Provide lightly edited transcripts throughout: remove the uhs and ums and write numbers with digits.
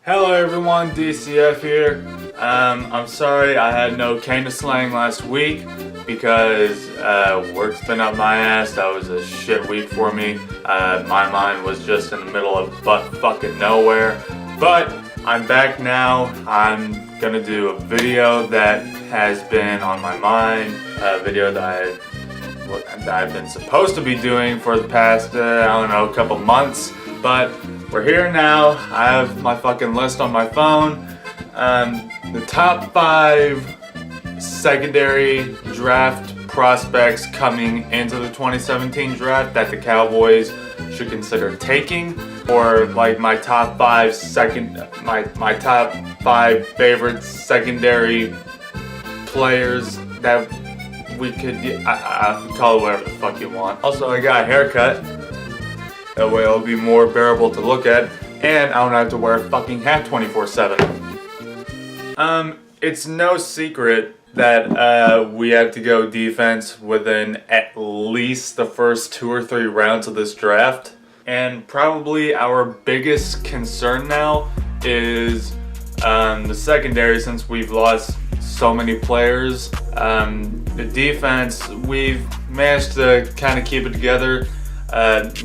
Hello everyone, DCF here. I'm sorry I had no Cane Slang last week because work's been up my ass. That was a shit week for me. My mind was just in the middle of butt fucking nowhere. But I'm back now. I'm gonna do a video that has been on my mind. A video that I've been supposed to be doing for the past, couple months. But we're here now. I have my fucking list on my phone. The top 5 secondary draft prospects coming into the 2017 draft that the Cowboys should consider taking, or like my top 5 favorite secondary players that we could call it whatever the fuck you want. Also, I got a haircut. That way it'll be more bearable to look at, and I don't have to wear a fucking hat 24/7. It's no secret that we have to go defense within at least the first 2 or 3 rounds of this draft. And probably our biggest concern now is the secondary, since we've lost so many players. The defense, we've managed to kind of keep it together.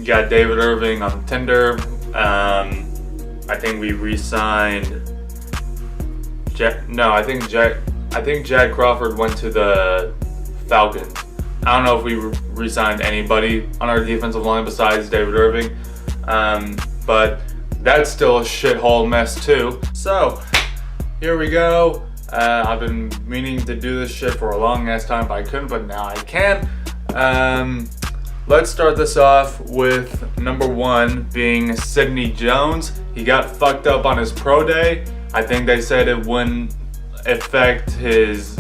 Got David Irving on Tinder. I think we re-signed I think Jack Crawford went to the Falcons. I don't know if we re-signed anybody on our defensive line besides David Irving. But that's still a shithole mess too. So here we go. I've been meaning to do this shit for a long ass time, but I couldn't, but now I can. Let's start this off with number 1 being Sidney Jones. He got fucked up on his pro day. I think they said it wouldn't affect his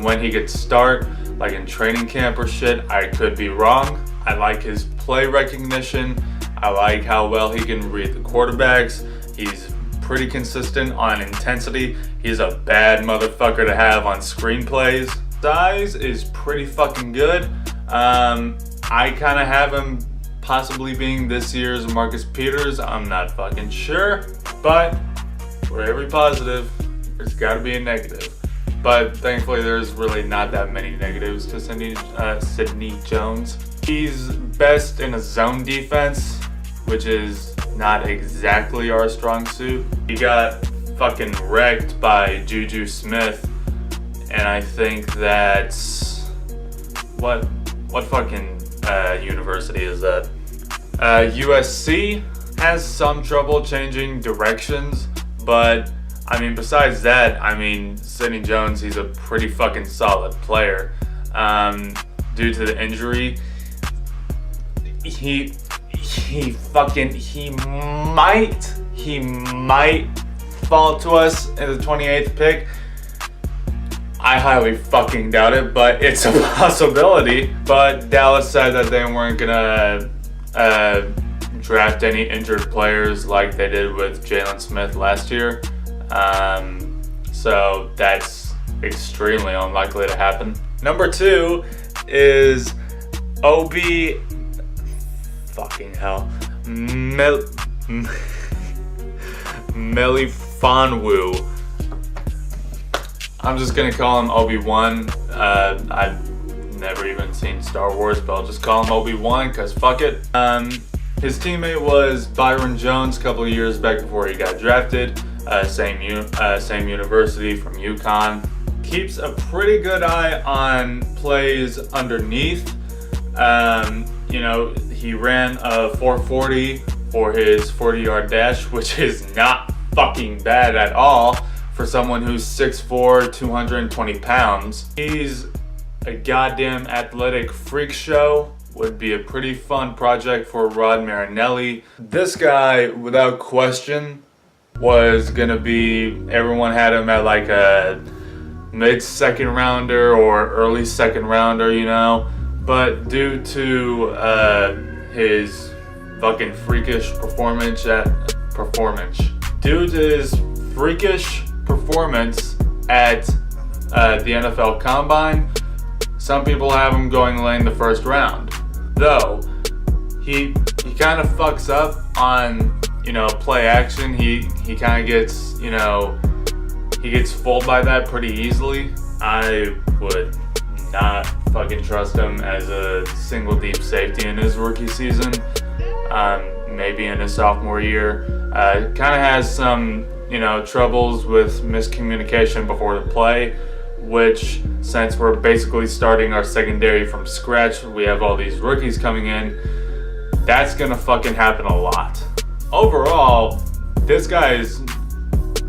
when he could start, like in training camp or shit. I could be wrong. I like his play recognition. I like how well he can read the quarterbacks. He's pretty consistent on intensity. He's a bad motherfucker to have on screenplays. Size is pretty fucking good. I kind of have him possibly being this year's Marcus Peters. I'm not fucking sure, but for every positive, there's got to be a negative. But thankfully, there's really not that many negatives to Sidney Jones. He's best in a zone defense, which is not exactly our strong suit. He got fucking wrecked by Juju Smith, and I think that's what fucking university is that? USC has some trouble changing directions, but I mean, besides that, I mean, Sidney Jones, he's a pretty fucking solid player. Due to the injury, he might fall to us in the 28th pick. I highly fucking doubt it, but it's a possibility. But Dallas said that they weren't gonna draft any injured players like they did with Jalen Smith last year. So that's extremely unlikely to happen. Number 2 is Obi fucking hell. Melifonwu. I'm just gonna call him Obi-Wan. I've never even seen Star Wars, but I'll just call him Obi-Wan because fuck it. His teammate was Byron Jones a couple of years back before he got drafted. Same university from UConn. Keeps a pretty good eye on plays underneath. He ran a 4.40 for his 40-yard dash, which is not fucking bad at all for someone who's 6'4", 220 pounds. He's a goddamn athletic freak show. Would be a pretty fun project for Rod Marinelli. This guy, without question, was gonna be, everyone had him at like a mid-second rounder or early second rounder, but due to his fucking freakish performance at the NFL Combine, some people have him going late in the first round. Though he kind of fucks up on play action, he kind of gets, he gets fooled by that pretty easily. I would not fucking trust him as a single deep safety in his rookie season. Maybe in his sophomore year. Kind of has some, troubles with miscommunication before the play, which, since we're basically starting our secondary from scratch, we have all these rookies coming in, that's gonna fucking happen a lot. Overall, this guy is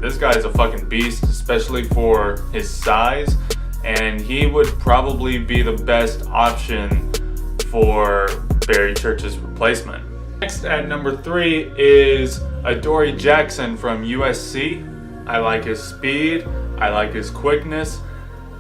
a fucking beast, especially for his size, and he would probably be the best option for Barry Church's replacement. Next at number 3 is Adoree Jackson from USC. I like his speed, I like his quickness,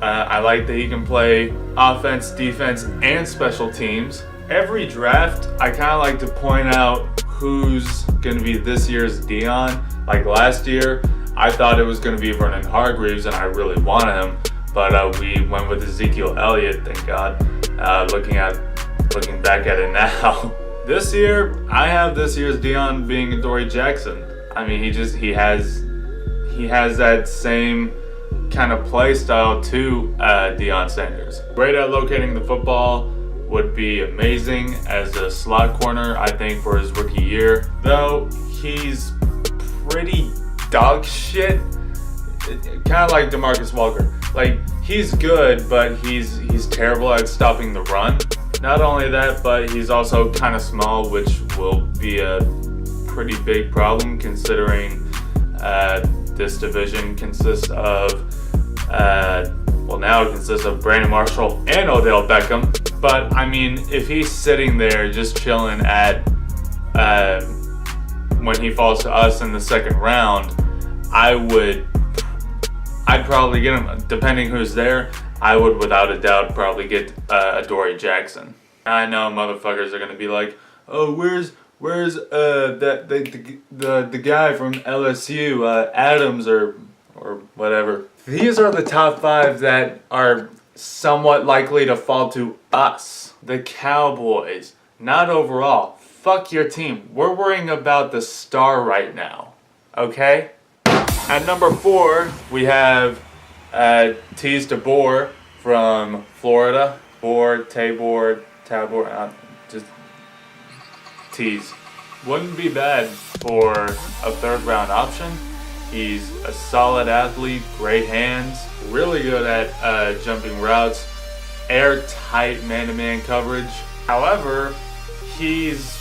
I like that he can play offense, defense, and special teams. Every draft, I kind of like to point out who's going to be this year's Dion. Like last year, I thought it was going to be Vernon Hargreaves, and I really wanted him, but we went with Ezekiel Elliott, thank God. Looking back at it now, this year I have this year's Dion being Adoree Jackson. I mean, he has that same kind of play style to Deion Sanders. Great at locating the football, would be amazing as a slot corner, I think, for his rookie year. Though he's pretty dog shit, kind of like DeMarcus Walker. Like, he's good, but he's terrible at stopping the run. Not only that, but he's also kind of small, which will be a pretty big problem considering this division consists of now it consists of Brandon Marshall and Odell Beckham. But I mean, if he's sitting there just chilling at when he falls to us in the second round, I'd probably get him. Depending who's there, I would without a doubt probably get Adoree Jackson. I know motherfuckers are gonna be like, oh, where's the guy from LSU, Adams or whatever. These are the top 5 that are somewhat likely to fall to us, the Cowboys. Not overall. Fuck your team. We're worrying about the star right now. Okay? At number 4, we have Teez Tabor from Florida. Tabor, just Teez. Wouldn't be bad for a 3rd round option. He's a solid athlete, great hands, really good at jumping routes, airtight man-to-man coverage. However, he's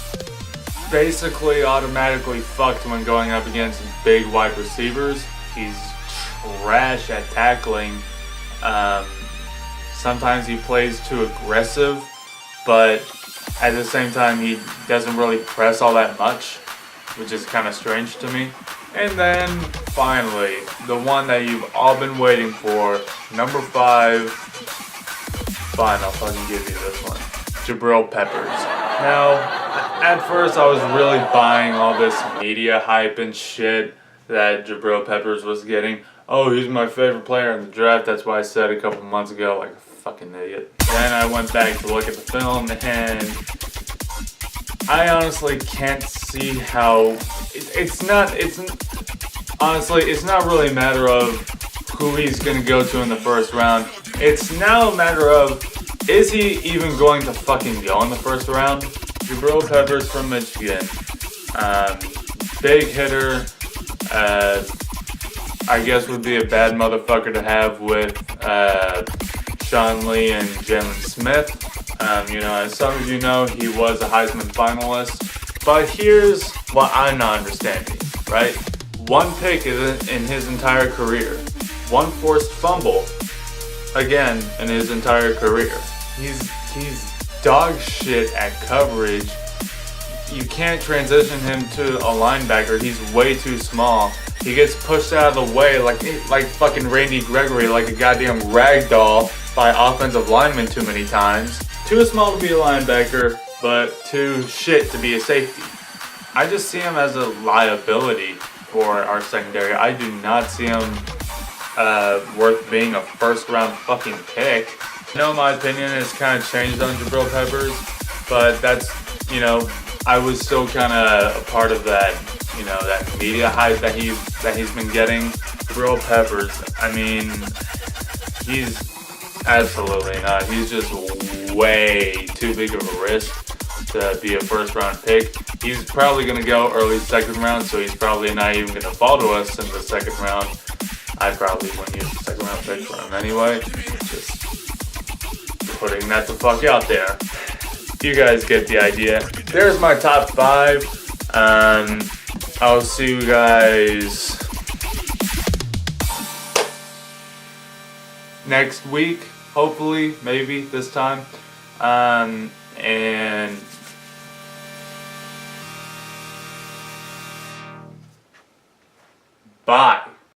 basically automatically fucked when going up against big wide receivers. He's trash at tackling. Sometimes he plays too aggressive, but at the same time he doesn't really press all that much, which is kind of strange to me. And then finally, the one that you've all been waiting for, number 5. Fine, I'll fucking give you this one. Jabril Peppers. Now, at first I was really buying all this media hype and shit that Jabril Peppers was getting. Oh, he's my favorite player in the draft. That's why I said a couple months ago, like a fucking idiot. Then I went back to look at the film, and I honestly can't see how it's not really a matter of who he's going to go to in the first round. It's now a matter of, is he even going to fucking go in the first round? Jabril Peppers from Michigan. Big hitter. I guess would be a bad motherfucker to have with Sean Lee and Jalen Smith. As some of you know, he was a Heisman finalist. But here's what I'm not understanding, right? 1 pick in his entire career. 1 forced fumble, again, in his entire career. He's dog shit at coverage. You can't transition him to a linebacker. He's way too small. He gets pushed out of the way like fucking Randy Gregory, like a goddamn ragdoll by offensive linemen too many times. Too small to be a linebacker, but too shit to be a safety. I just see him as a liability for our secondary. I do not see him worth being a first round fucking pick. I know my opinion has kind of changed on Jabril Peppers, but that's, I was still kind of a part of that, that media hype that he's been getting. Real Peppers, I mean, he's absolutely not. He's just way too big of a risk to be a first round pick. He's probably going to go early second round, so he's probably not even going to fall to us in the second round. I probably wouldn't use the second round pick for him anyway. Just putting that the fuck out there. You guys get the idea. There's my top 5. I'll see you guys next week, hopefully, maybe this time. And